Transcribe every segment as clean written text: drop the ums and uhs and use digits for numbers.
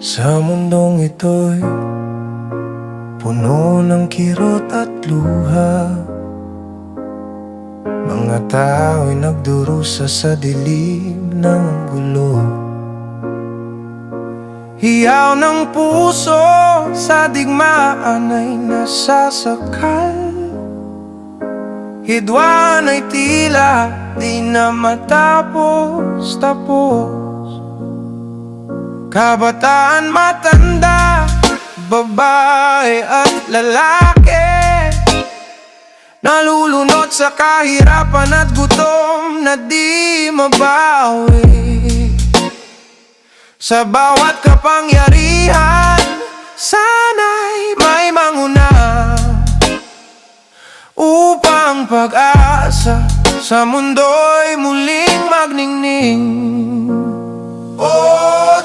Sa mundong ito'y puno ng kirot at luha. Mga tao'y nagdurusa sa dilim ng gulo. Hiyaw ng puso sa digmaan ay nasasakal. Hidwaan ay tila di na matapos-tapos. Kabataan, matanda, babae at lalaki, nalulunod sa kahirapan at gutom na di mabawi. Sa bawat kapangyarihan, sana'y may manguna upang pag-asa sa mundo'y muling magningning. O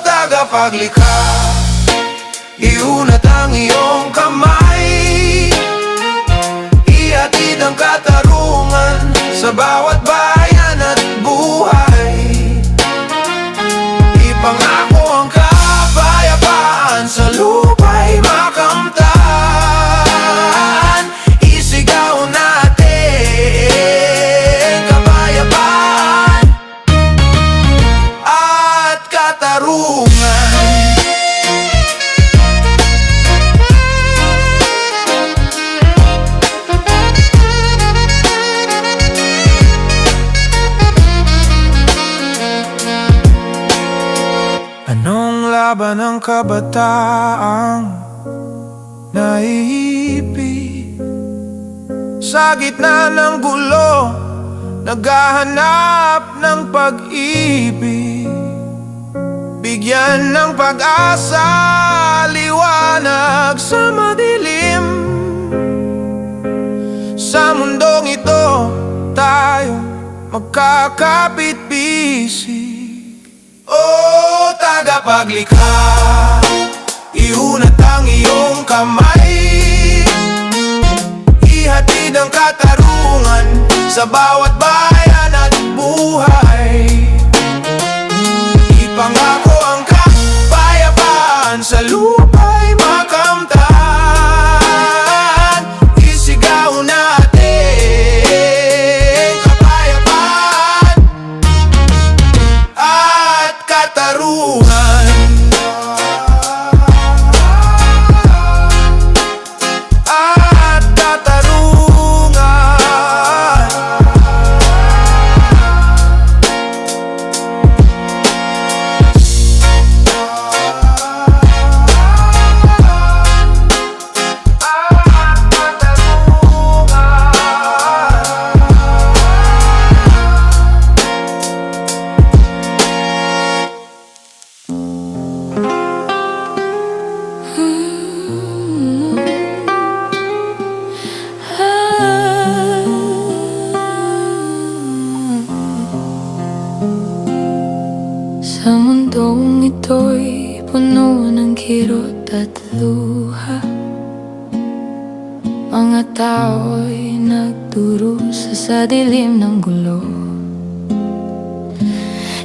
tagapaglikha, iunat ang iyong kamay, ihatid ang katarungan sa bawat bayan at buhay. Ipangako ang kapayapaan sa lupa'y makamtan. Isigaw natin kapayapaan at katarungan. Anong laban ng kabataang naiipit sa gitna ng gulo, naghahanap ng pag-ibig? Bigyan ng pag-asa, liwanag sa madilim. Sa mundong ito, tayo magkakapit-bisig. O tagapaglikha, iunat ang iyong kamay, ihatid ang katarungan sa bawat bayan at buhay. Ipangako ang kapayapaan sa lupa'y makamtan. Isigaw natin kapayapaan at katarungan. At katarungan. Sa mundong ito'y puno ng kirot at luha. Mga tao'y nagdurusa sa dilim ng gulo.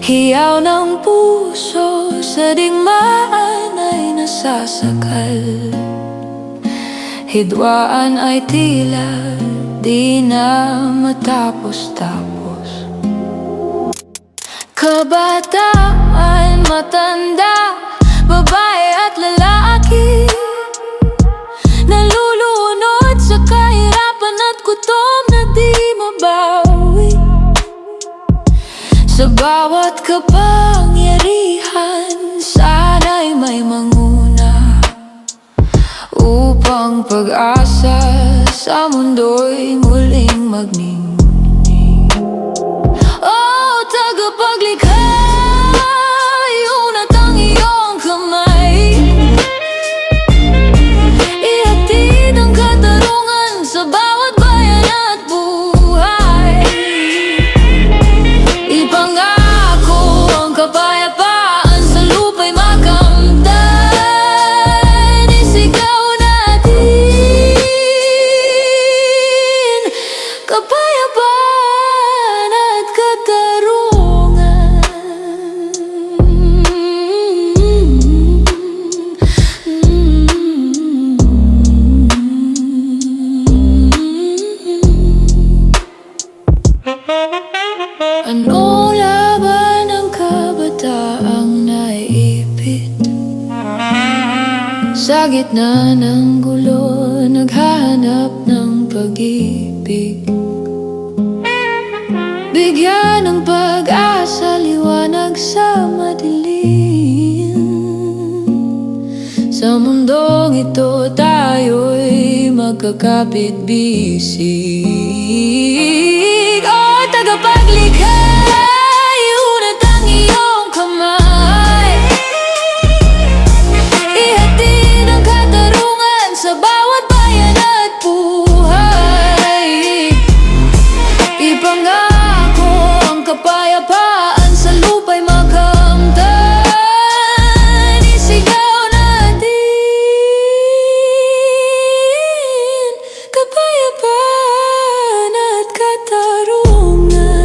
Hiyaw ng puso sa digmaan ay nasasakal. Hidwaan ay tila di na matapos-tapos. Kabataan, matanda, babae at lalaki, nalulunod sa kahirapan at gutom na di mabawi. Sa bawat kapangyarihan, sana'y may manguna upang pag-asa sa mundo'y muling magningning. Oh, tagapaglikha, iunat ang iyong kamay, ihatid ang katarungan sa bawat bayan at buhay. Ipangako ang kapayapaan sa lupa'y makamtan. Isigaw natin kapayapaan at katarungan. Sa gitna ng gulo, naghahanap ng pag-ibig. Bigyan ng pag-asa, liwanag sa madilim. Sa mundong ito, tayo'y magkakapit-bisig. O tagapaglikha, iunat ang iyong kamay. Ihatid ang katarungan sa bawat bayan at buhay. Ipangako ang kapayapaan sa lupa'y makamtan. Isigaw natin kapayapaan at katarungan.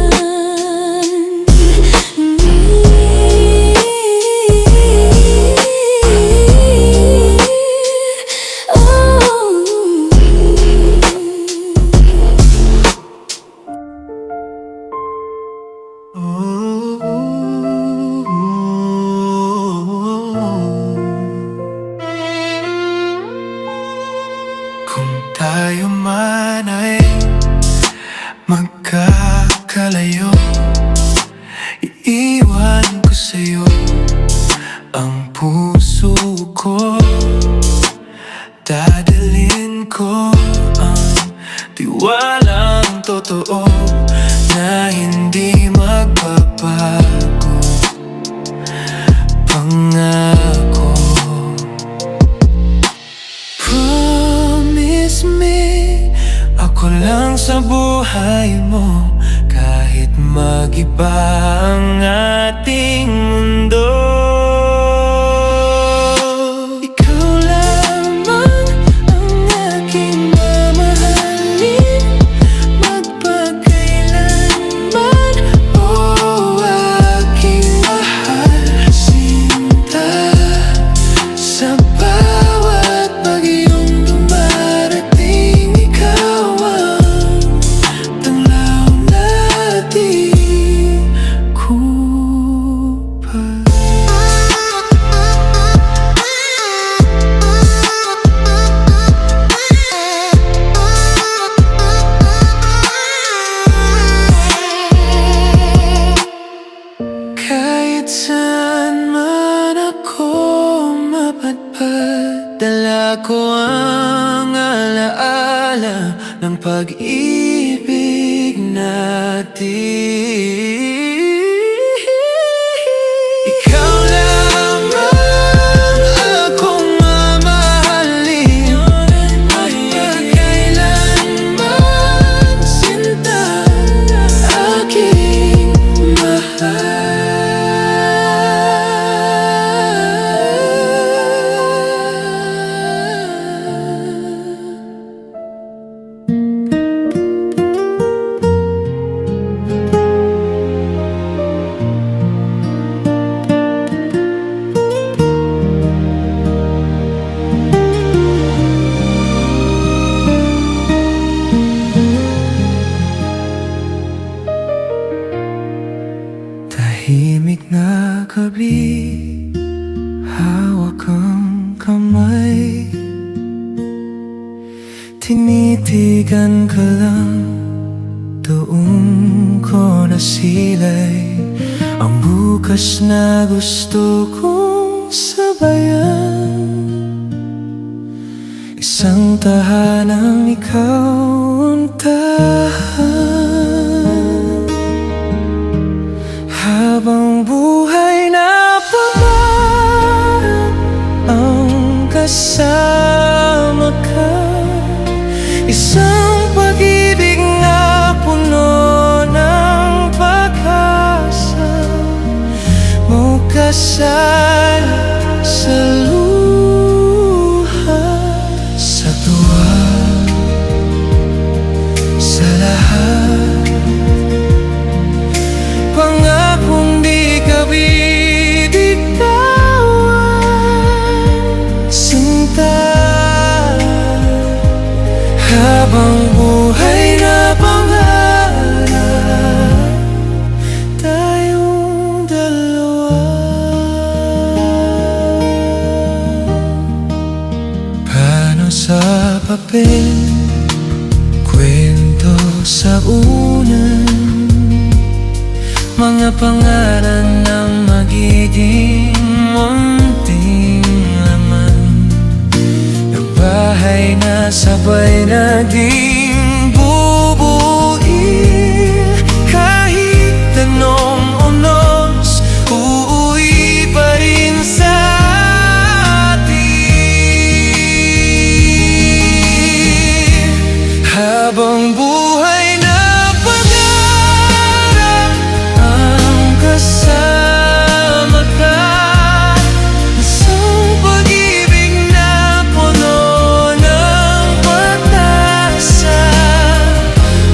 Kung tayo man ay magkakalayo, iiwan ko sa'yo ang puso ko. Dadalhin ko ang tiwalang totoo na hindi magbabago. Pangako, promise me, ako lang sa buhay mo. Kahit mag-iba ang ating mundo, ikaw lamang ang aking mamahalin magpakailanman. Oh, aking mahal, sinta, sa bawat bagyong dumarating, ikaw ang tanglaw na di kupad. Kahit saan man ako mapadpad, dala ko ang alaala ng pag-ibig natin. Ikaw lamang akong mamahalin magpakailanman, sinta, aking mahal. Tahimik na gabi, hawak ang kamay, tinitigan ka lang, doon ko nasilay ang bukas na gusto kong sabayan. Isang tahanang ikaw ang tahan, habang buhay na pamarang ang kasama ka. Isang pag-ibig na puno ng pag-asa, mo kasala sa luha, sa tuwa papel, kwento sa unan, mga pangalan na magiging munting laman ng bahay na sabay nating bubuin. Kahit anong unos, uuwi pa rin sa atin. Habang buhay na pangarap ang kasama ka, isang pag-ibig na puno ng pag-asa,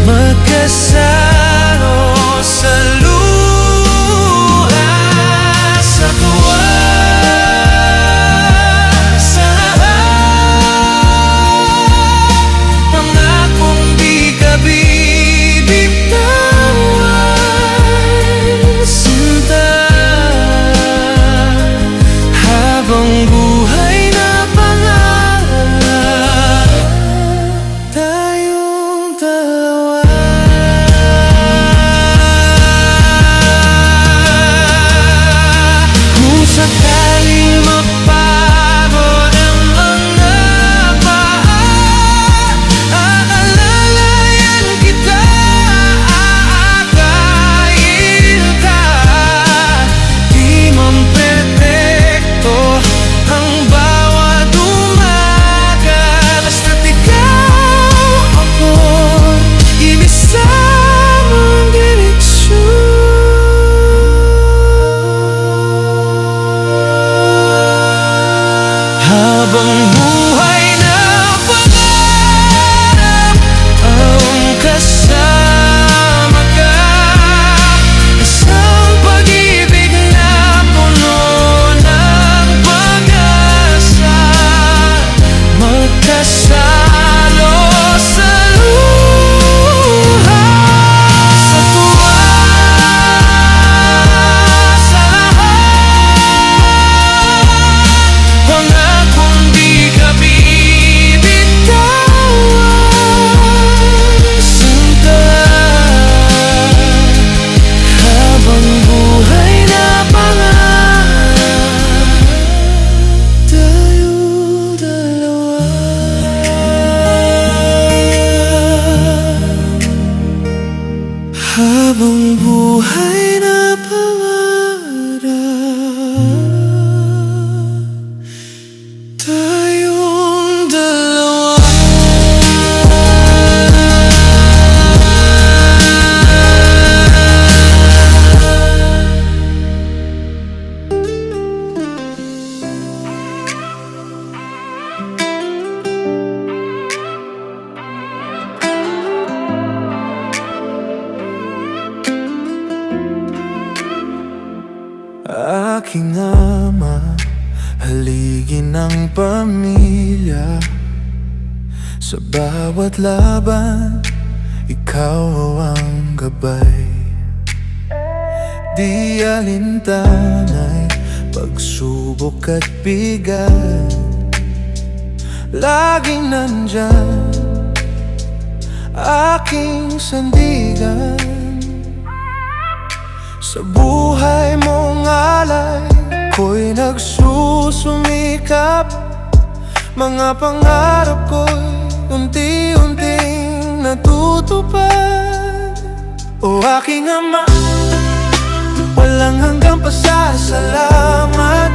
magkasalo sa luha, sa tuwa, sa lahat, pangakong di ka bibitawan, sinta. Habang buhay na pangarap, tayong dalawa. Kung sakaling mapagod ang mga paa, aalalayan kita, aakayin ka. Di man perfecto ang bawat umaga, basta't ikaw ako, inisamang direksyon. Habang buhay na pangarap ang kasama ka, isang pag-ibig na puno ng pag-asa, magkasalo sa luha, sa tuwa, sa lahat, pangakong di ka bibitawan, sinta. Habang buhay na pangarap, tayong dalawa. Habang buhay na pangarap, tayong dalawa. Aking ama, haligin ng pamilya, sa bawat laban, ikaw ang gabay. Di alintanay, pagsubok at bigat, laging nandyan, aking sandigan. Sa buhay mong alay, ko'y nagsusumikap, mga pangarap ko'y unti-unting natutupad. O aking ama, walang hanggang pasasalamat,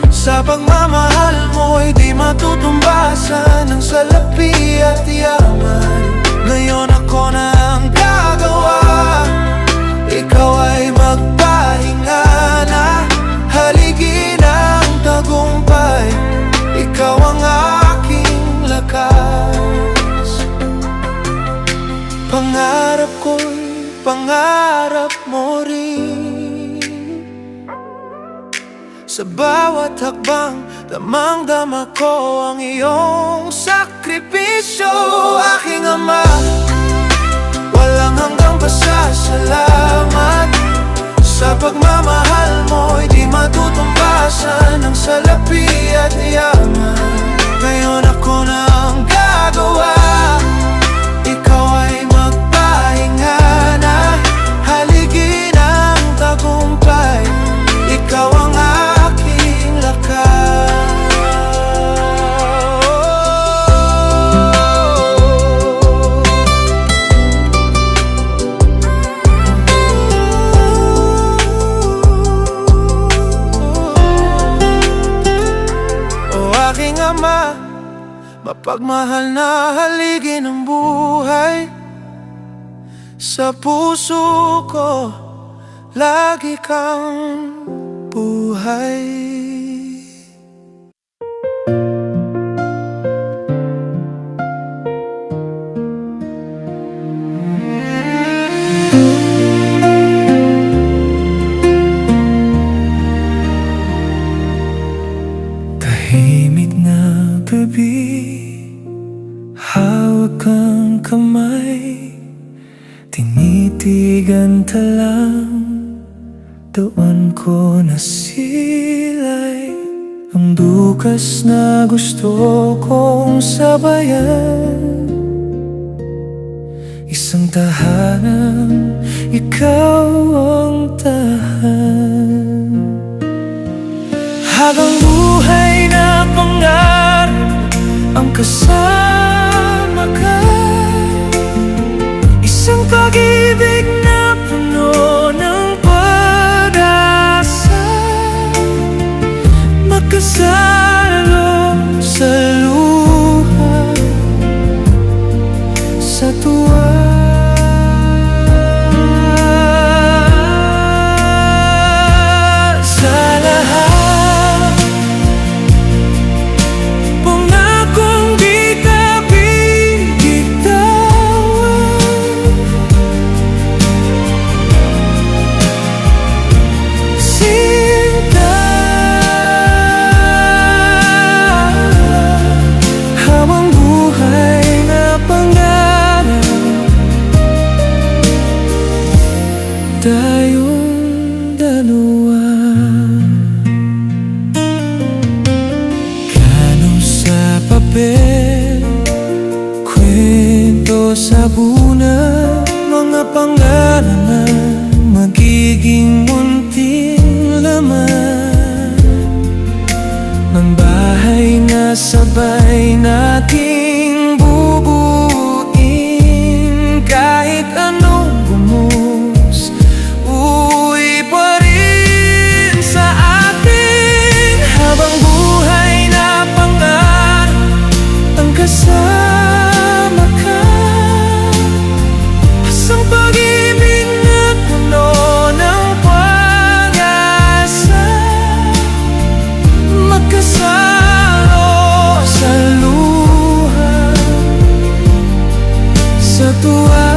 sa pagmamahal mo'y di matutumbasan ng salapi at yaman. Ngayon ako na ang gagawa, ikaw ay magpahinga na, haligin ang tagumpay, ikaw ang aking lakas. Pangarap ko'y pangarap mo rin, sa bawat hakbang, damang-dama ko ang iyong sakripisyo. Aking ama, walang hanggang pasasalamat, sa pagmamahal mo'y di matutumbasan ng salapi at yaman. Ngayon ako na ang gagawa, magkasama, mapagmahal na haligi ng buhay. Sa puso ko, lagi kang buhay. Tahimik na gabi, hawak ang kamay, tinitigan talang, doon ko nasilay ang bukas na gusto kong sabayan. Isang tahanan, ikaw ang tahan. Habang buhay na pangarap ang kasama ka, isang pag-ibig na puno ng pag-asa, magkasalo sa luha, sa tuwa. Tayong dalawa, plano sa papel, kwento sa bunan, mga pangalan na magiging munting laman ng bahay na sabay nating bubuin. Kahit anong gumus, uwi pa rin sa atin. Habang buhay na pangarap ang kasama ka, isang pag-ibig na puno ng pag-asa, magkasalo sa luha, sa tuwa.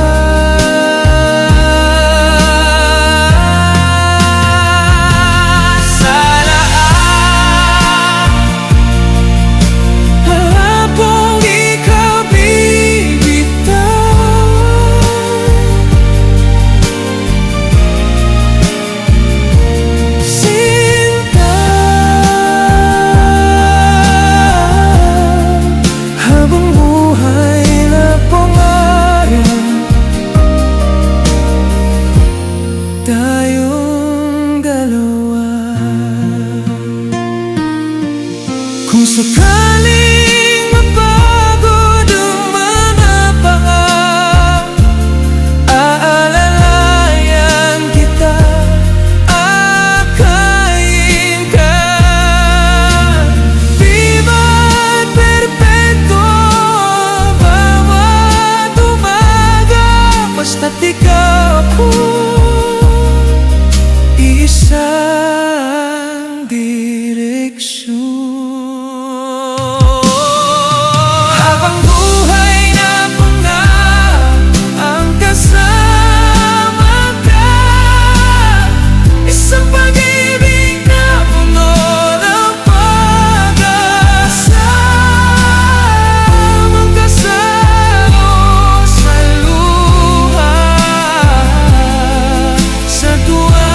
Tayong dalawa. Kung sakaling mapagod ang mga paa, aalalayan kita, akayin ka. Viva't perpetuo, bawat umaga, basta't ikaw ako. Isang direksyon. Habang buhay na pangarap ang kasama ka, isang pag-ibig na puno ng pag-asa, magkasalo sa luha, sa tuwa.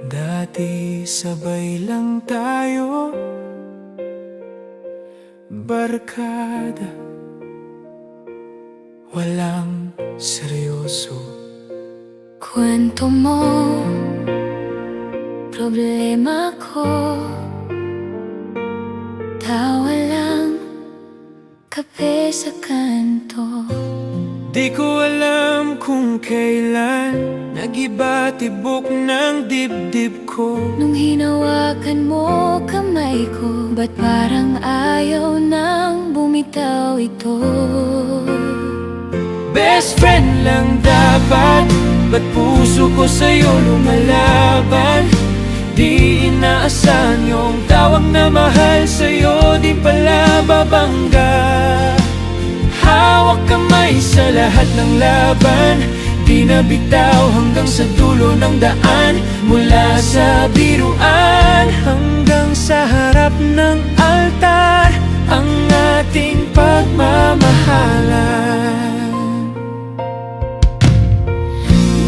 Dati sabay lang tayo, barkada, walang seryoso. Kwento mo, problema ko, tawa lang, kape sa kanto. Di ko alam kung kailan nag-iba tibok ng dibdib ko. Nung hinawakan mo kamay ko, ba't parang ayaw nang bumitaw ito? Best friend lang dapat, ba't puso ko sa'yo lumalaban? Di inaasahan yung tawag na mahal sa'yo, di pala babangga. Hawak kamay sa lahat ng laban, di na bitaw hanggang sa dulo ng daan. Mula sa biruan hanggang sa harap ng altar, ang ating pagmamahalan.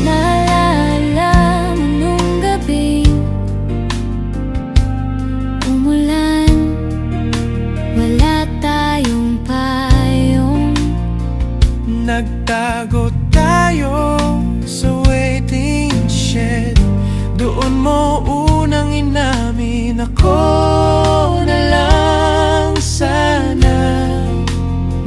Naalala mo nung gabing umulan, wala tayong payong. Nagtago tayo sa waiting shed, doon mo unang inamin ako na lang sana.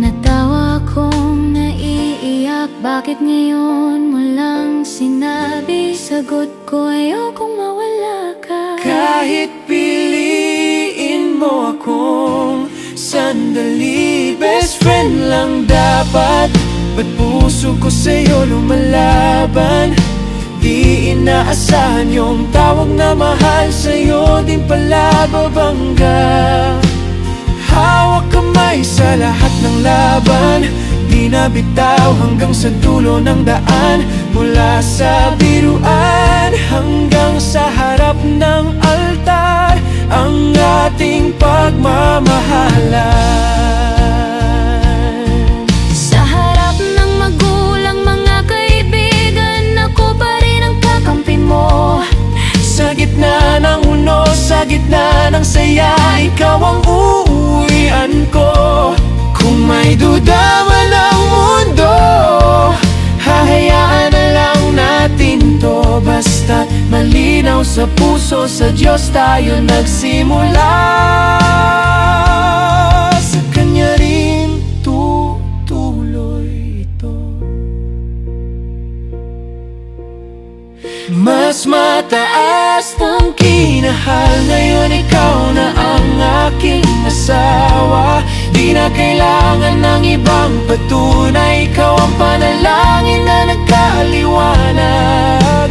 Natawa kong naiiyak, bakit ngayon mo lang sinabi? Sagot ko, ayokong mawala ka. Kahit piliin mo akong sandali, best friend lang dapat, ba't puso ko sa'yo lumalaban? Di inaasahan yung tawag na mahal sa'yo, di pala babangga. Hawak kamay sa lahat ng laban, di na bitaw hanggang sa dulo ng daan. Mula sa biruan hanggang sa harap ng altar, ang ating pagmamahalan. Sa harap ng magulang, mga kaibigan, ako pa rin ang kakampi mo. Sa gitna ng uno, sa gitna ng saya, ikaw ang uuwian ko. Kung may duda man ang mundo, hahayaan na lang natin to. Basta't malinaw sa puso, sa Diyos tayo nagsimula. Sa Kanya rin tutuloy ito. Mas mataas ng kinahal, ngayon ikaw na ang aking asawa. Di na kailangan ng ibang patunay, ikaw ang panalangin na nagkaliwanag.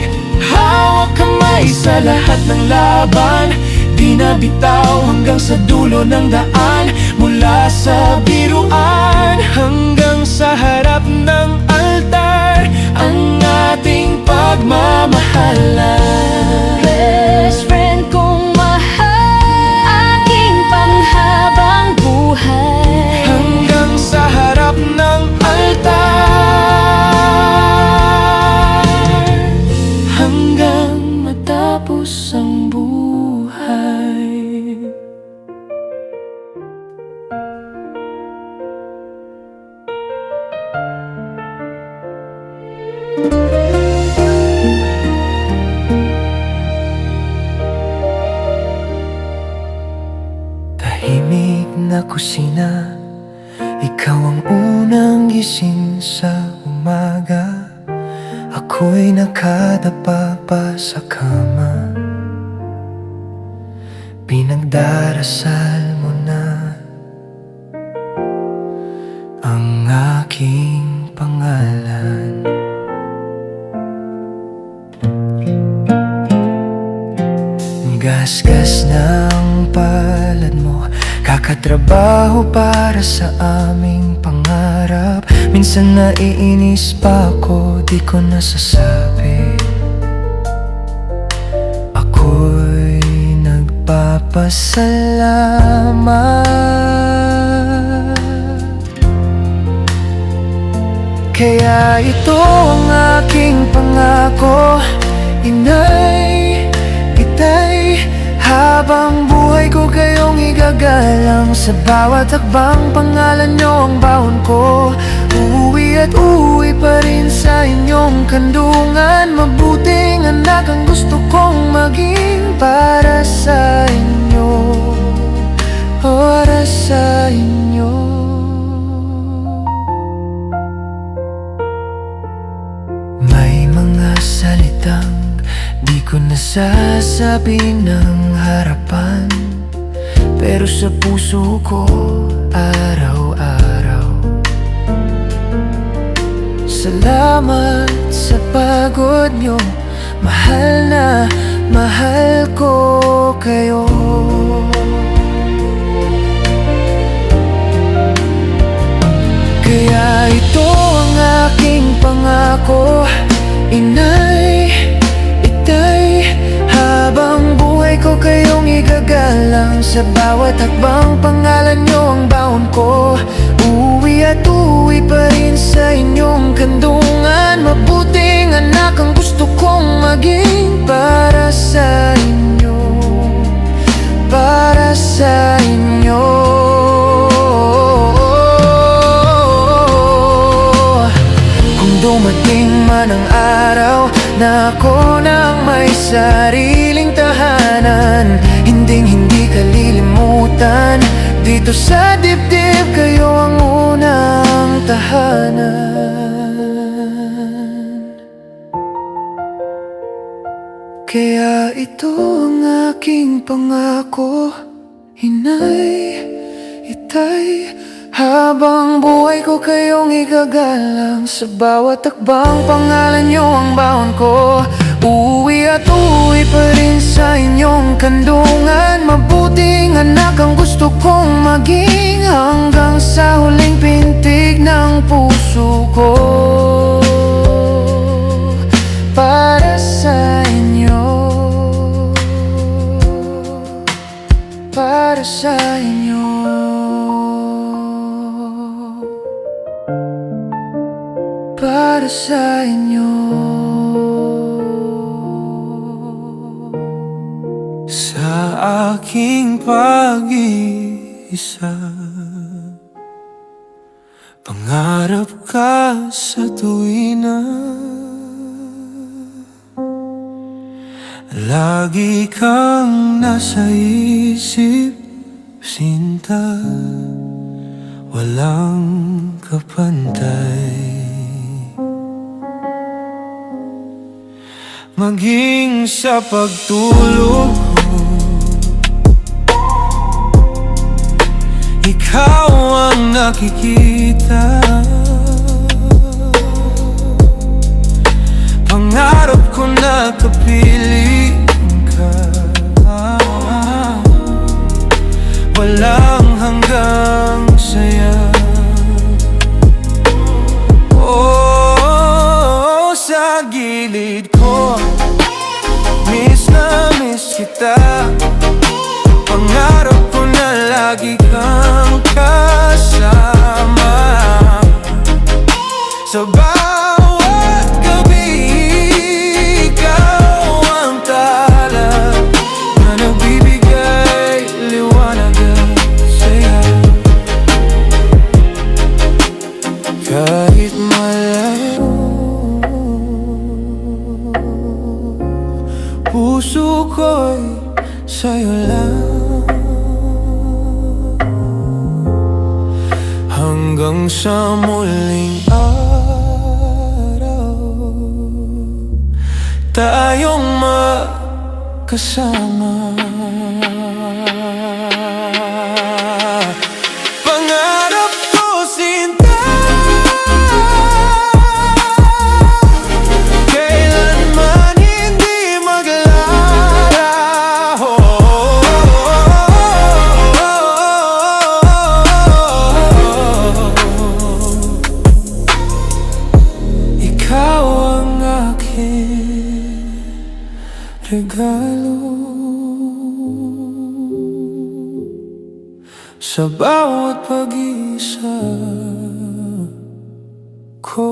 Hawak kamay sa lahat ng laban, di na bitaw hanggang sa dulo ng daan. Mula sa biruan hanggang sa harap ng altar, ang ating pagmamahalan. Best friend kong mahal, aking panghabang buhay. Hanggang sa harap ng altar, hanggang matapos ang buhay. Tahimik na kusina, ikaw ang unang gising sa umaga. Ako'y nakadapa pa sa kama, pinagdarasal mo na ang aking pangalan. gasgas ng palad mo, kakatrabaho para sa aming pangarap. Minsan naiinis pa ako, di ko nasasabi. Ako'y nagpapasalamat. Kaya ito ang aking pangako, Inay, Itay, habang buhay ko kayong igagalang. Sa bawat hakbang pangalan nyo ang baon ko. Uuwi at uuwi pa rin sa inyong kandungan. Mabuting anak ang gusto kong maging para sa inyo, para sa inyo. May mga salitang di ko nasasabi ng harapan, pero sa puso ko araw-araw. Salamat sa pagod nyo, mahal na mahal ko kayo. Kaya ito ang aking pangako, Inay, Itay, habang buhay ko kayong igagalang. Sa bawat hakbang pangalan nyo ang baon ko. Uuwi at uuwi pa rin sa inyong kandungan. Mabuting anak ang gusto kong maging para sa inyo, para sa inyo. Dumating man ang araw na ako nang may sariling tahanan, hindi kalilimutan. Dito sa dibdib kayo ang unang tahanan. Kaya ito ang aking pangako, Inay, Itay, habang buhay ko kayong igagalang. Sa bawat takbang pangalan nyo ang baon ko. Uuwi at uuwi pa rin sa inyong kandungan. Mabuting anak ang gusto kong maging hanggang sa huling pintig ng puso ko. Para sa inyo, para sa inyo, para sa inyo. Sa aking pag-iisa, pangarap ka sa tuwina. Lagi kang nasa isip, sinta, walang kapantay. Maging sa pagtulog ko, ikaw ang nakikita. Pangarap ko na kapiling ka, walang hanggang saya. Oh, sa gilid ko, miss na miss kita. Pangarap ko na lagi kang kasama. Sa bawat gabi, ikaw ang tala na nagbibigay liwanag at saya. Kahit malayo, puso ko'y sa'yo lang. Hanggang sa muling araw, tayong magkasama. Pangarap ko, sinta, kailanman hindi maglalaho. pagkatalo sa bawat pag-iisa ko.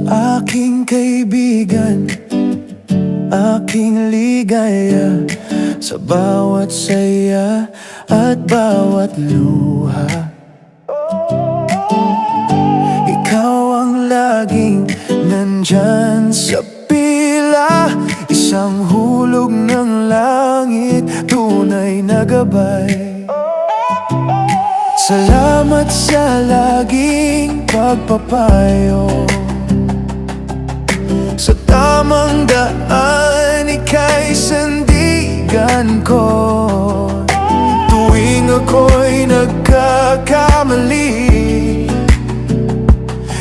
Aking kaibigan, aking ligaya, sa bawat saya at bawat luha. Ikaw ang laging nandyan sa pila, isang hulog ng langit, tunay na gabay. Salamat sa laging pagpapayo, sa tamang daan, ika'y sandigan ko. Tuwing ako'y nagkakamali,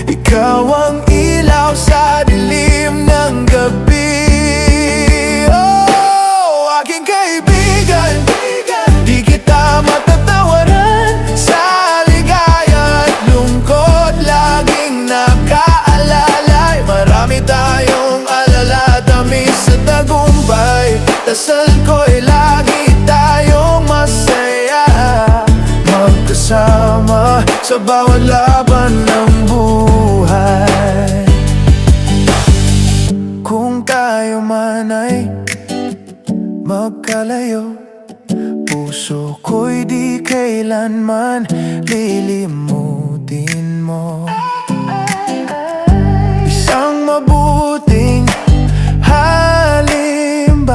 ikaw ang ilaw sa dilim ng gabi. Oh, aking kaibigan, di kita matatawaran. Sa ligaya at lungkot, laging nakaalalay. Marami tayong alala, tamis sa tagumpay. Dasal ko'y lagi tayong masaya, magkasama sa bawat laban ng buhay. Kung tayo man ay magkalayo, puso ko'y di kailanman lilimutin mo. Isang mabuting halimbawa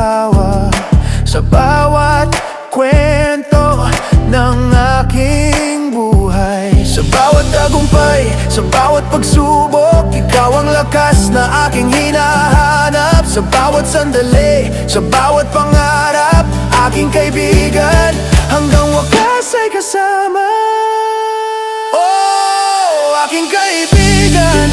sa bawat kwento ng aking buhay. Sa bawat tagumpay, sa bawat pagsubok, ikaw ang lakas na aking hinahanap. Sa bawat sandali, sa bawat pangarap, aking kaibigan, hanggang wakas ay kasama. Oh, aking kaibigan,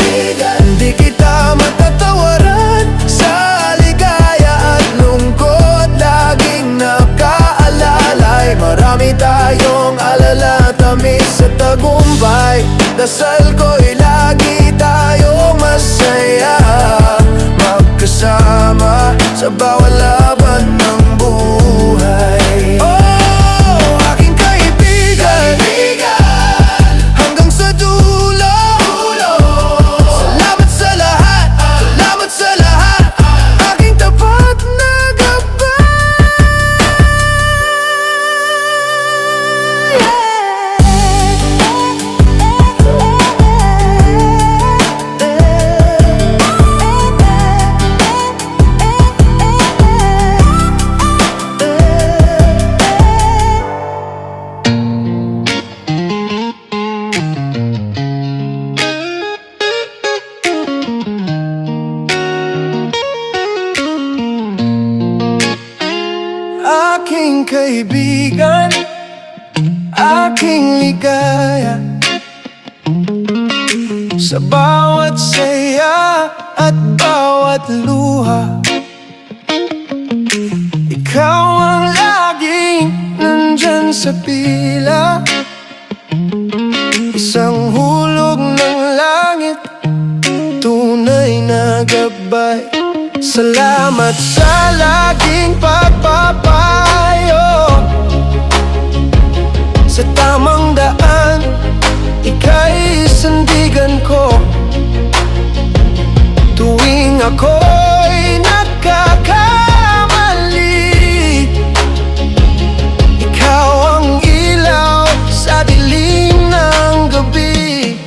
di kita matatawaran. Sa ligaya at lungkot, laging nakaalalay. Marami tayong alala, tamis sa tagumpay. Dasal ko'y lagi tayong masaya, magkasama sa bawat laban ng buhay. Oh, aking kaibigan, hanggang sa dulo. Salamat sa lahat, salamat sa lahat, aking tapat na gabay. Aking kaibigan, aking ligaya, sa bawat saya at bawat luha. Ikaw ang laging nandyan sa pila, isang hulog ng langit, tunay na gabay. Salamat sa laging pagpapayo, sa tamang daan, ika'y sandigan ko. Tuwing ako'y nagkakamali, ikaw ang ilaw sa dilim ng gabi.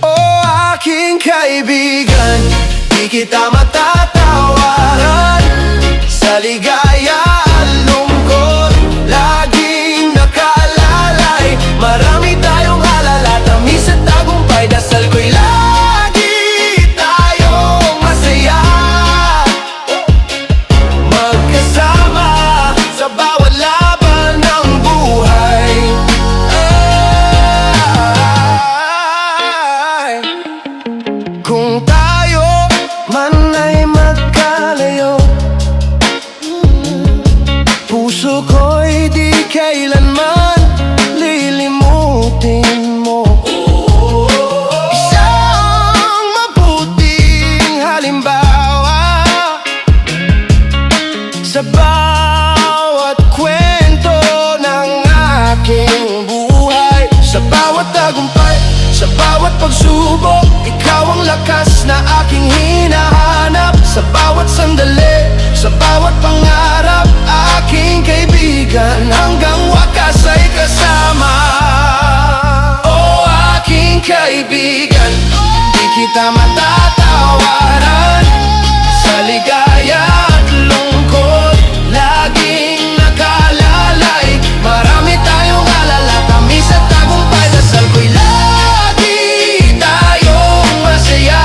Oh, aking kaibigan, di kita matatawaran. Sa ligaya at lungkot, laging nakaalalay. Marami tayong alala, tamis at tagumpay. Dasal ko'y lagi tayong masaya, magkasama sa bawat laban ng buhay. Ay. Kung tayo man ay magkalayo, puso ko'y di kailanman lilimutin mo. Isang mabuting halimbawa sa bawat kwento ng aking buhay. Sa bawat tagumpay, sa bawat pagsubok, ikaw ang lakas na aking hinahanap. Sa bawat sandali, sa bawat pangarap, aking kaibigan, hanggang wakas ay kasama. Oh, aking kaibigan, di kita matatawaran. Sa ligaya at lungkot, laging nakalalay. Marami tayong alala, tamis at tagumpay. Dasal ko'y lagi tayong masaya,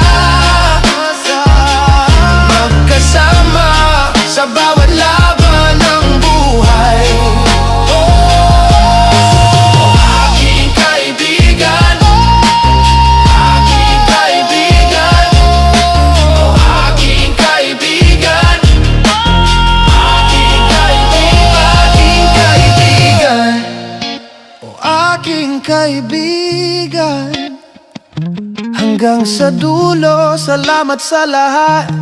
magkasama sa bawat laban ng buhay. Oh, aking kaibigan, aking kaibigan, oh, aking kaibigan, aking kaibigan, aking kaibigan, oh, aking kaibigan. Hanggang sa dulo, salamat sa lahat,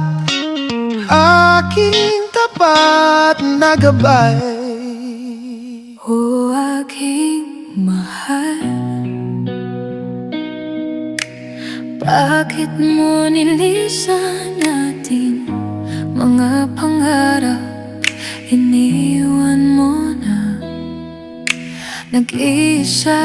aking tapat na gabay. O aking mahal, bakit mo nilisan natin mga pangarap? Iniwan mo na. Nag-iisa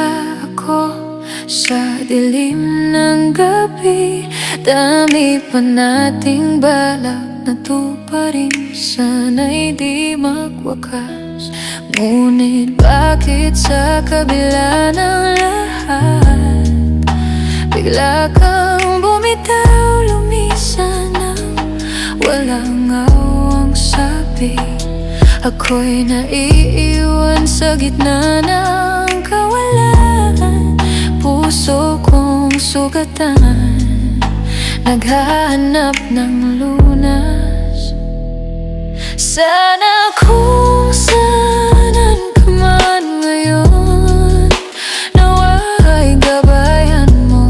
ako sa dilim ng gabi. Dami pa nating balak na tuparin, sana'y di magwakas. Ngunit bakit sa kabila ng lahat, bigla kang bumitaw, lumisan ng walang awang sabi. Ako'y naiiwan sa gitna ng kawalan. Puso kong sugatan, naghahanap ng lunas. Sana kung saanan ka man ngayon, nawa'y gabayan mo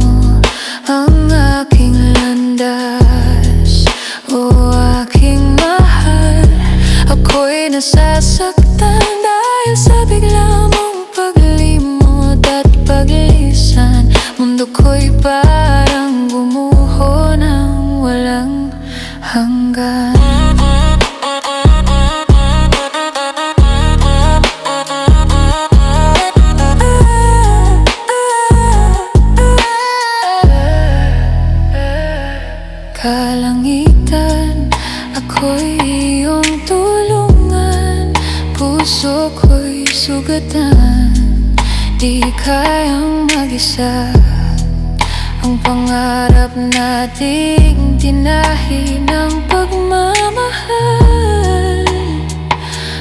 ang aking landas. O aking mahal, ako'y nasasaktan dahil sa bigla mong paglimot at paglisan. Mundo ko'y parang gumuho ng walang hanggan. Kalangitan, ako'y iyong tulungan. Puso ko'y sugatan, di kayang mag-isa. Ang pangarap nating tinahi ng pagmamahal,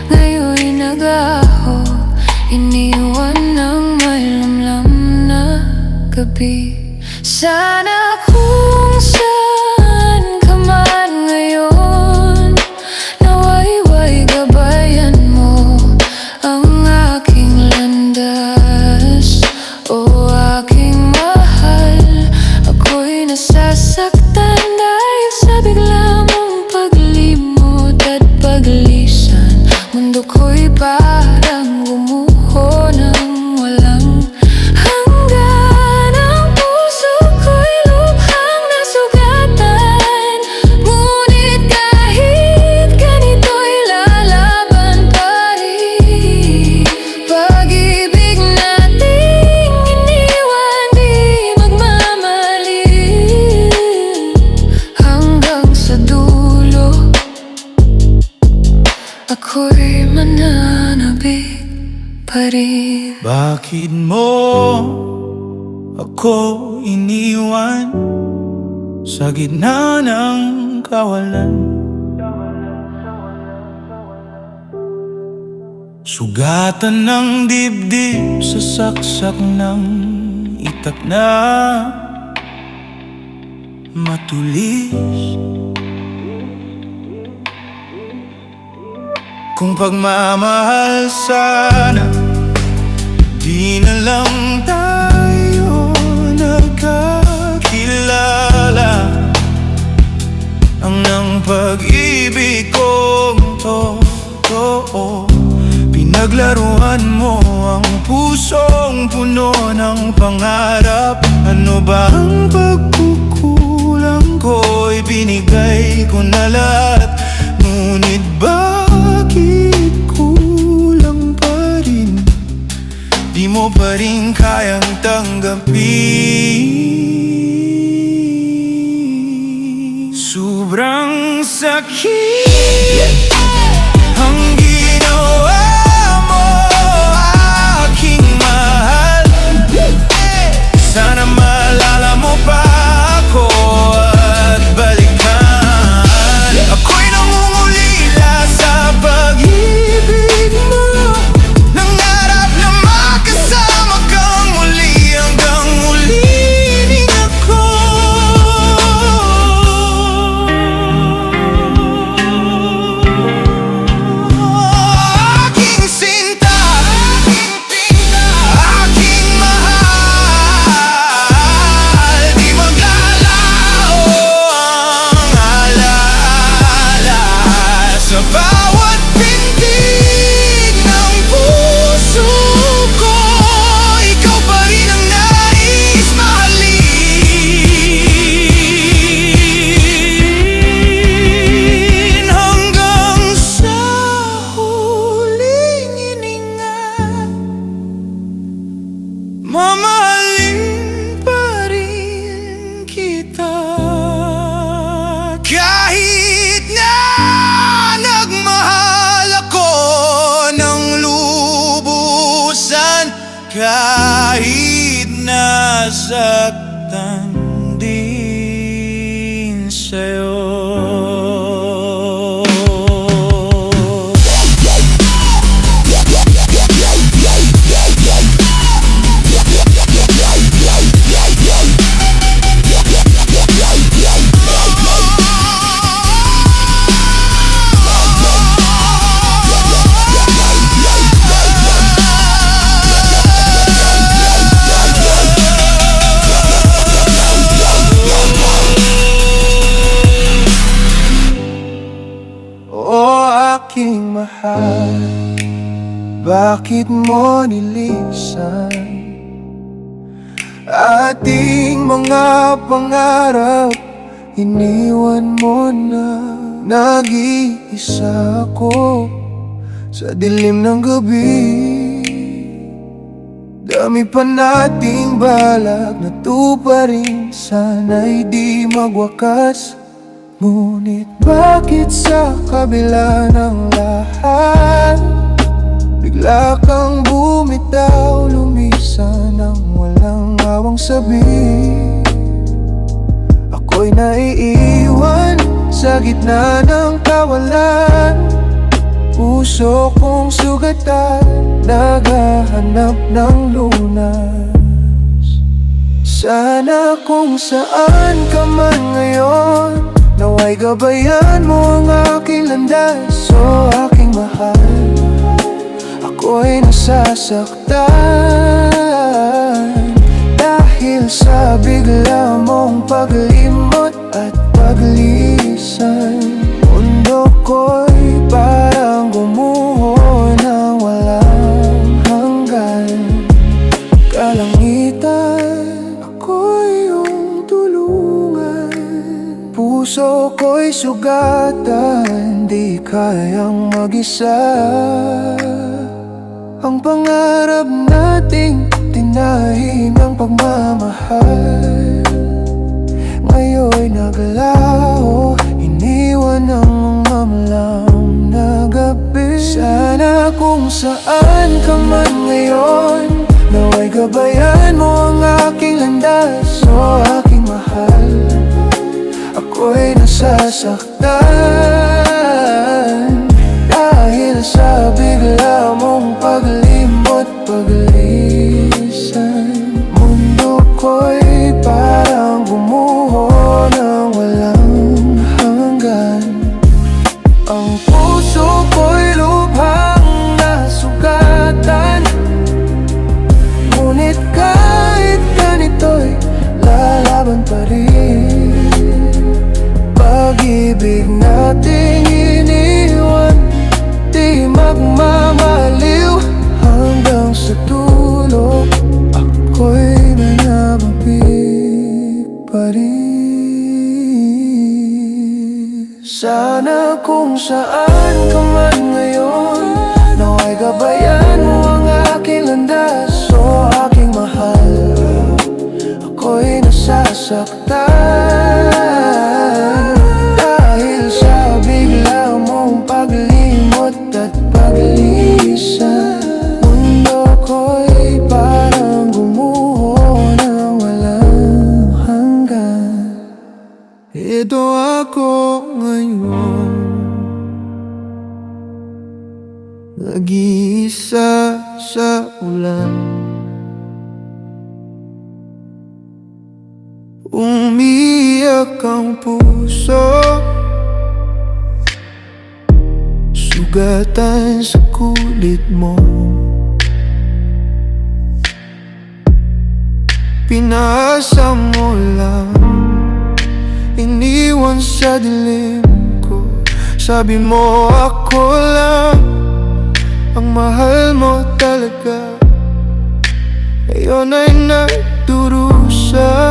ngayon'y nag-aho, iniwan ng may lamlam na gabi. Sana kung saan ka man ngayon, nawa'y gabayan mo ang aking landas. O aking mahal, ako'y nasasaktan dahil sa bigla mong paglimot at paglisan. Mundo ko'y parang gumuho ng walang hanggan. Ang puso ko'y lubhang nasugatan, ngunit kahit ganito'y lalaban pa rin. Pag-ibig nating iniwan, di magmamalit. Hanggang sa dulo, ako'y mananabik pa rin. Bakit mo ako iniwan sa gitna ng kawalan? Sugatan ng dibdib sa saksak ng itak na matulis. Kung pagmamahal sana di na lang tayo nagkakilala, ang ng pag-ibig kong totoo, pinaglaruan mo ang pusong puno ng pangarap. Ano ba ang pagkukulang ko? Ibinigay ko na lahat, ngunit bakit kulang pa rin? Di mo pa rin kayang tanggapin. Sobrang sakit ang ginawa mo, aking mahal. Sana maalala mo pa ako at balikan. Ako'y nangungulila sa pag-ibig mo, nangarap na makasama kang muli hanggang ulitin ako. Aking sinta, aking mahal, di maglalaho ang alaala sa bawat pintig ng puso ko. Ikaw pa rin ang nais mahalin hanggang sa huling hininga. Mamahalin pa rin kita kahit na nagmahal ako ng lubusan, kahit nasaktan din sa'yo. O aking mahal, bakit mo nilisan ating mga pangarap? Iniwan mo na, nag-iisa ako sa dilim ng gabi. Dami pa nating balak na tuparin, sana'y di magwakas. Ngunit bakit sa kabila ng lahat, bigla kang bumitaw, lumisan ng walang awang sabi? Ako'y naiiwan sa gitna ng kawalan, puso kong sugatan, naghahanap ng lunas. Sana kung saan ka man ngayon, naway gabayan mo ang aking landas. O aking mahal, ako'y nasasaktan dahil sa bigla mong paglimot at paglisan. Mundo ko'y parang gumuho na walang hanggan. Kalangitan, ako'y iyong tulungan. Puso ko'y sugatan, di kayang mag-isa. Ang pangarap nating tinahin ng pagmamahal, ngayon'y naglaho, iniwan ng mamlam na gabi. Sana kung saan ka man ngayon, naway gabayan mo ang aking landas. O aking mahal, ako'y nasasaktan dahil sa bigla mong paglimot, paglisan. Mundo ko'y parang gumuho na pag-ibig nating iniwan, di magmamaliw hanggang sa dulo. Ako'y nanababig pa rin. Sana kung saan ka man ngayon, nawa'y gabayan mo ang aking landas. O aking mahal, ako'y nasasaktan dahil sa bigla mong paglimot at paglisan. Mundo ko'y parang gumuho na walang hanggan. Ito ako ngayon, nag-iisa sa ulan. Umiyak ang puso, sugatan sa kulit mo. Pinasa mo lang, iniwan sa dilim ko. Sabi mo ako lang ang mahal mo talaga. Ngayon ay nagdurusa,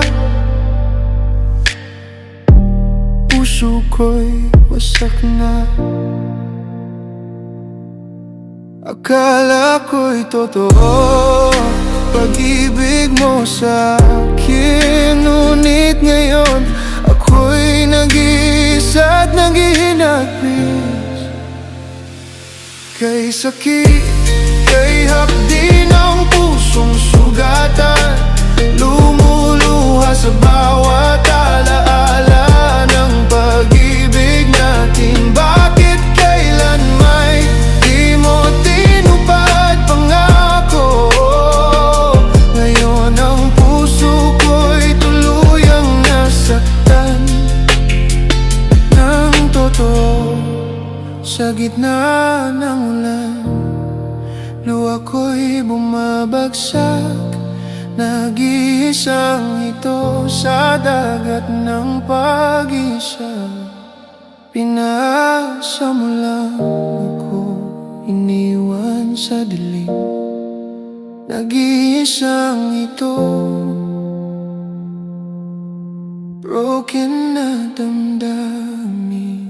puso ko'y wasak na. Akala ko'y totoo pag-ibig mo sa'kin, ngunit ngayon ako'y nag-iisa at naghihinagpis. Kay sakit, kay hapdi ng pusong sugatan, lumuluha sa bawat alaala ng pag-ibig natin. Bakit kailan may di mo tinupad pangako? Ngayon ang puso ko'y tuluyang nasaktan ng totoo. Sa gitna ng ulan, luha ko'y bumabagsak, nag-iisang ito sa dagat ng pag-isa. Pinasa mo lang ako, iniwan sa dilim, nag-iisang ito, broken na damdamin.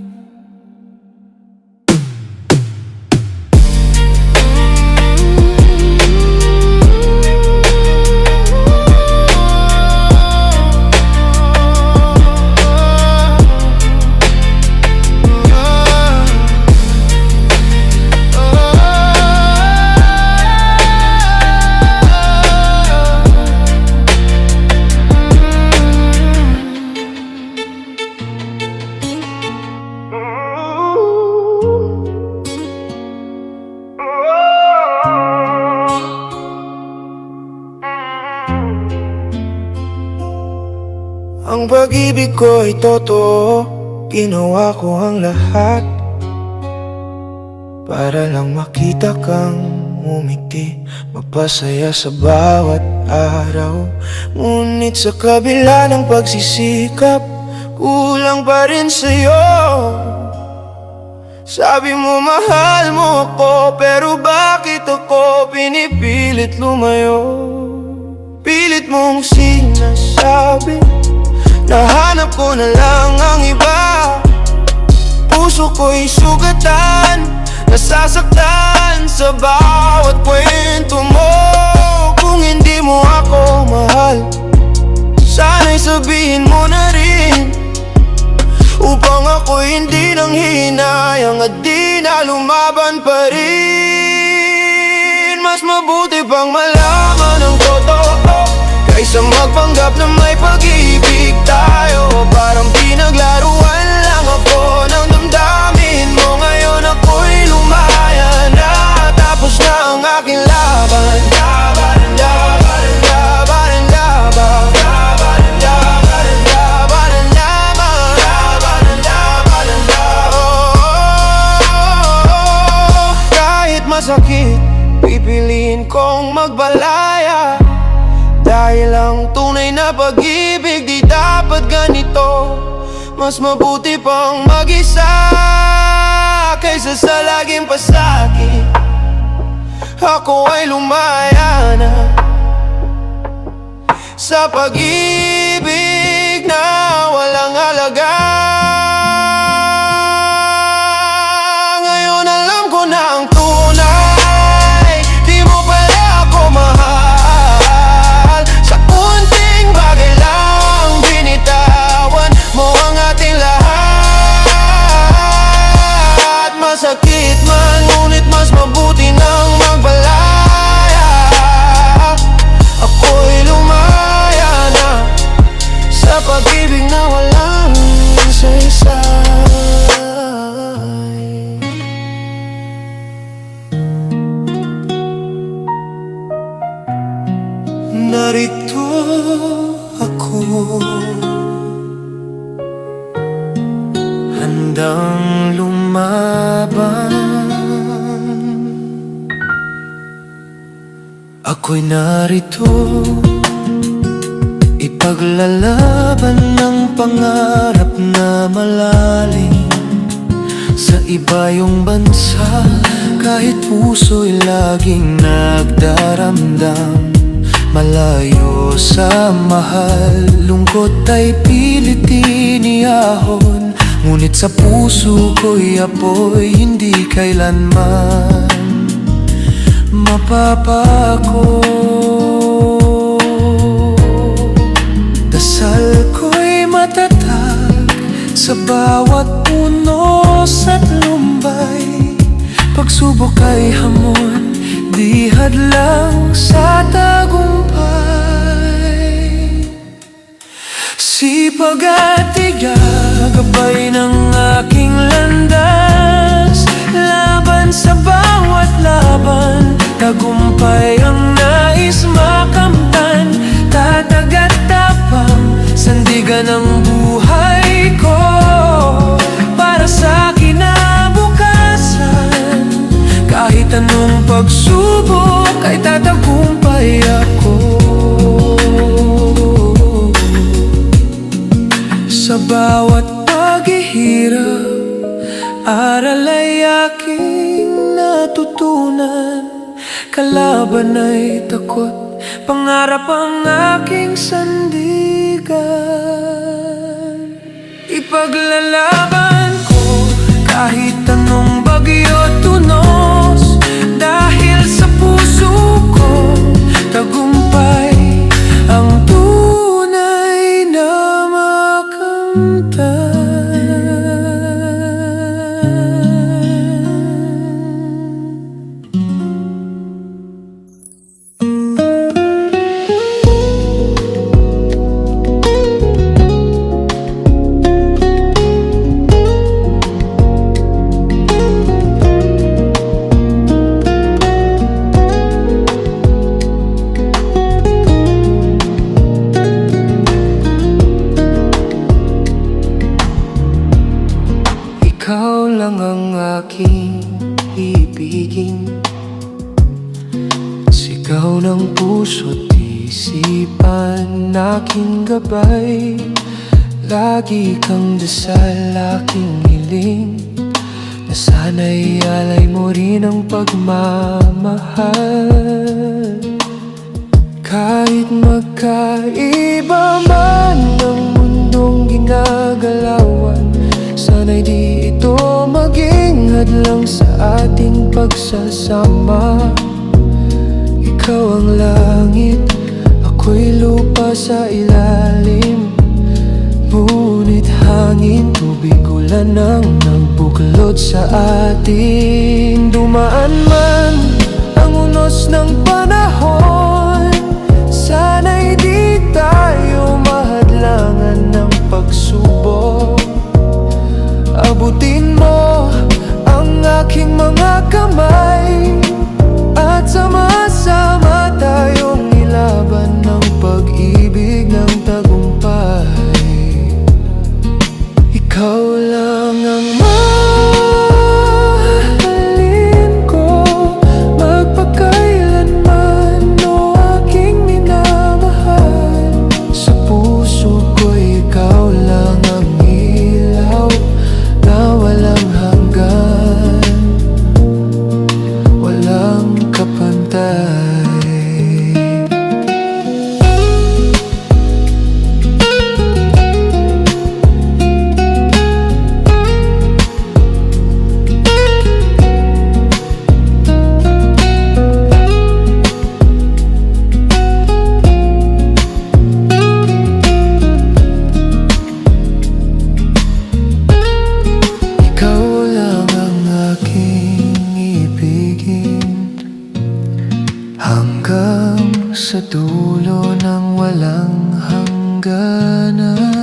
Ang pag-ibig ko'y totoo, ginawa ko ang lahat para lang makita kang umiti, mapasaya sa bawat araw. Ngunit sa kabila ng pagsisikap, kulang pa rin sa'yo. Sabi mo mahal mo ako, pero bakit ako pinipilit lumayo? Pilit mong sinasabi, nahanap ko na lang ang iba. Puso ko'y sugatan, nasasaktan sa bawat kwento mo. Kung hindi mo ako mahal, sana'y sabihin mo na rin, upang ako'y hindi nang hinayang at di na lumaban pa rin. Mas mabuti pang malaman ang totoo kaysa magpanggap na may pag-ibig tayo. Parang pinaglaruan lang ako ng damdamin mo. Ngayon ako'y lumaya na, tapos na ang aking laban. Laban, laban, laban, laban, laban, laban, laban, laban, laban, laban. Kahit masakit, pipiliin kong magbalaya, dahil ang tunay na pag-ibig di dapat ganito. Mas mabuti pang mag-isa kaysa sa laging pasakit. Ako ay lumaya na sa pag-ibig na walang halaga. Ngayon alam ko na ang tunay, di mo pala ako mahal. Sa kunting bagay lang binitawan mo ang ating lahat. Masakit man, ngunit mas mabuti nang magbalaya. Ako'y lumaya na sa pag-ibig na walang saysay. Narito ako, handang lumaban. Ako'y narito, ipaglalaban ng pangarap na malalim. Sa iba yung bansa, kahit puso'y laging nagdaramdam. Malayo sa mahal, lungkot ay pilit iniyahon. Ngunit sa puso ko'y apoy, hindi kailanman mapapako. Dasal ko'y matatag sa bawat unos at lumbay. Pagsubok ay hamon, di hadlang sa tagumpay. Sipag at tiyaga, gabay ng aking landas. Laban sa bawat laban, tagumpay ang nais makamtan. Tatag at tapang, sandigan ang buhay ko para sa kinabukasan. Kahit anong pagsubok ay tatagumpay ako. Sa bawat paghihirap, aral ay aking natutunan. Kalaban ay takot, pangarap ang aking sandigan. Ipaglalaban ko kahit anong bagyo tunos. Dahil sa puso ko, tagumpay ang tunay na makamtan. Ikaw lang ang aking ibigin, sigaw ng puso't isipan, aking gabay. Lagi kang dasal, aking hiling, na sana'y alay mo rin ang pagmamahal. Kahit magkaiba man ang mundong ginagalawan, sana'y di ito maging hadlang sa ating pagsasama. Ikaw ang langit, ako'y lupa sa ilalim. Ngunit hangin, tubig, ulan ang nagbuklod sa atin. Dumaan man ang unos ng panahon, sana'y di tayo mahadlangan ng pagsubok. Abutin mo ang aking mga kamay, at sama-sama tayong ilaban ng pag-ibig ng tagumpay. Ikaw lang ang mahalin ko, magpakailanman, o aking minamahal. Sa puso ko'y sa dulo ng walang hangganan.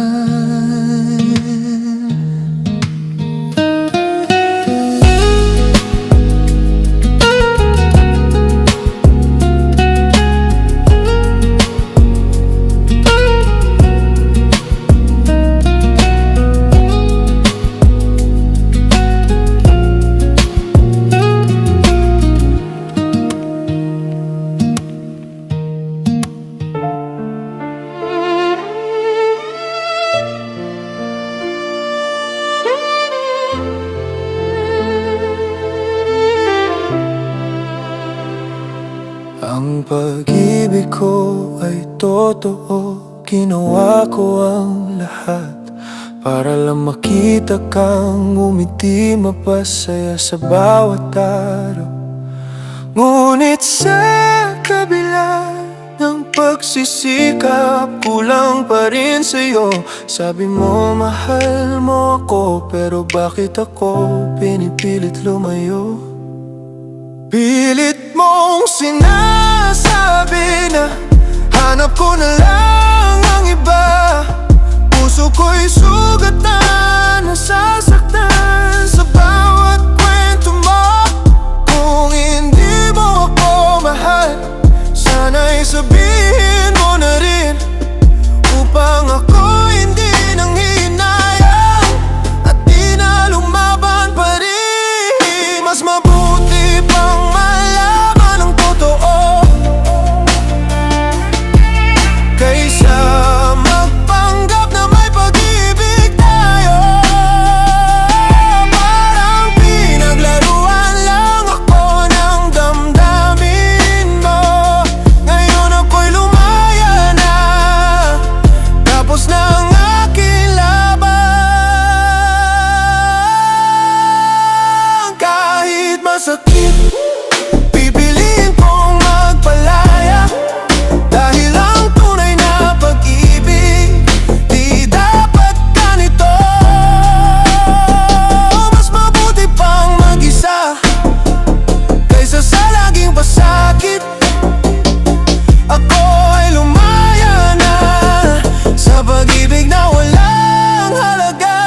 Ang pag-ibig ko ay totoo, ginawa ko ang lahat para lang makita kang umiti, mapasaya sa bawat araw. Ngunit sa kabila ng pagsisikap, kulang pa rin sa'yo. Sabi mo mahal mo ako, pero bakit ako pinipilit lumayo? Pilit mong sinasabi na hanap ko na lang ang iba. Puso ko'y sugat na nasasaktan sa bawat kwento mo. Kung hindi mo ako mahal, sana'y sabihin mo na rin, upang ako hindi nanghihinayang at di na lumaban pa rin. Mas mabuti pang malaman ang totoo kaysa magpanggap na may pag-ibig tayo. Parang pinaglaruan lang ako ng damdamin mo. Ngayon ako'y lumaya na, tapos na ang aking laban. Kahit masakit, pipiliin kong magpalaya, dahil ang tunay na pag-ibig di dapat ganito. Mas mabuti pang mag-isa kaysa sa laging pasakit. Ako ay lumaya na sa pag-ibig na walang halaga.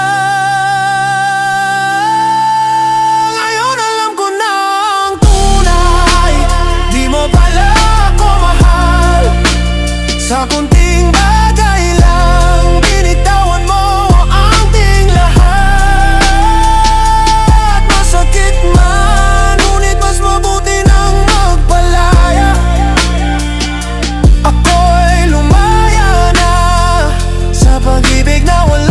Ngayon alam ko na ang tunay, di mo pala ako mahal. Sa kunting bagay lang, binitawan mo ang ating lahat. Masakit man, ngunit mas mabuti nang magpalaya. Ako'y lumaya na sa pag-ibig na walang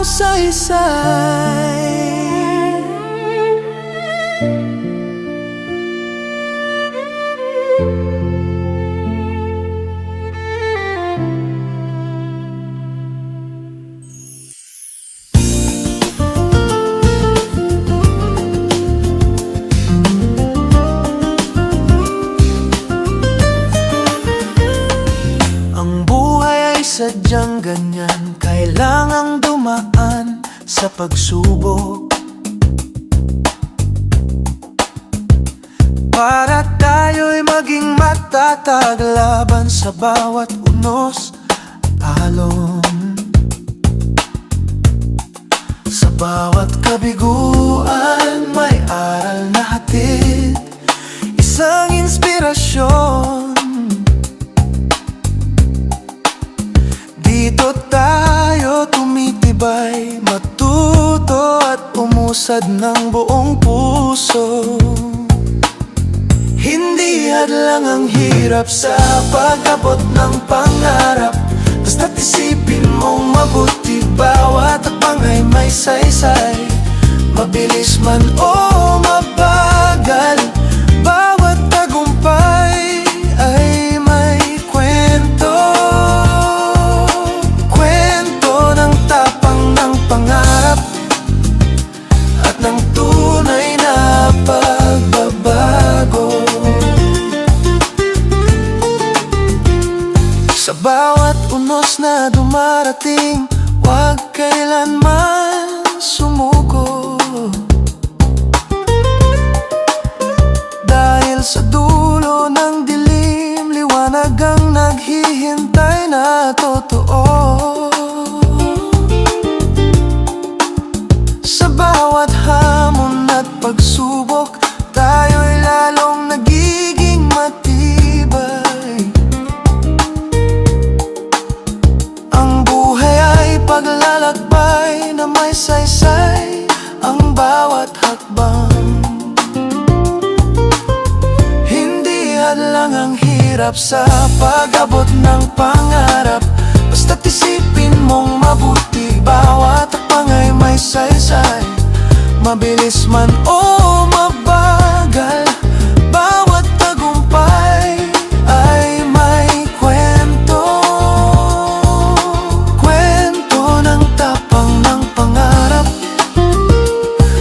saysay. Ang buhay ay sadyang ganyan, kailangang dumaan sa pagsubok para tayo'y maging matatag laban sa bawat unos at alon. Sa bawat kabiguan may aral na hatid, isang inspirasyon. Dito tayo tumitibay, matuto at umusad ng buong puso. Hindi hadlang ang hirap sa pag-abot ng pangarap, basta't isipin mong mabuti, bawat hakbang ay may saysay. Mabilis man o mabagal, bawat tagumpay ay may kwento. Kwento ng tapang ng pangarap at ng tunay na pagbabago. Sa bawat unos na dumarating, huwag kailanman sumuko, dahil sa dulo ng naghihintay na totoo. Sa bawat hamon at pagsubok, tayo'y lalong nagiging matibay. Ang buhay ay paglalakbay na may saysay, ang bawat hakbang. Hindi hadlang ang hirap sa pag-abot ng pangarap, basta't isipin mong mabuti, bawat hakbang ay may saysay. Mabilis man o mabagal, bawat tagumpay ay may kwento. Kwento ng tapang ng pangarap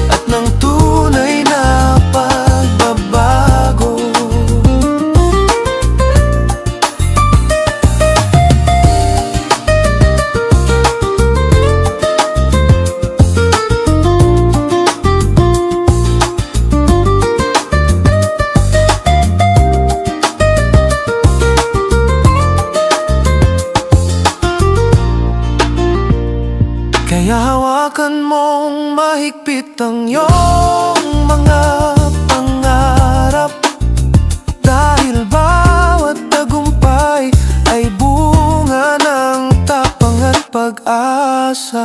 at ng tunay na pagbabago. Kaya hawakan mong mahigpit ang iyong mga pangarap, dahil bawat tagumpay ay bunga ng tapang at pag-asa.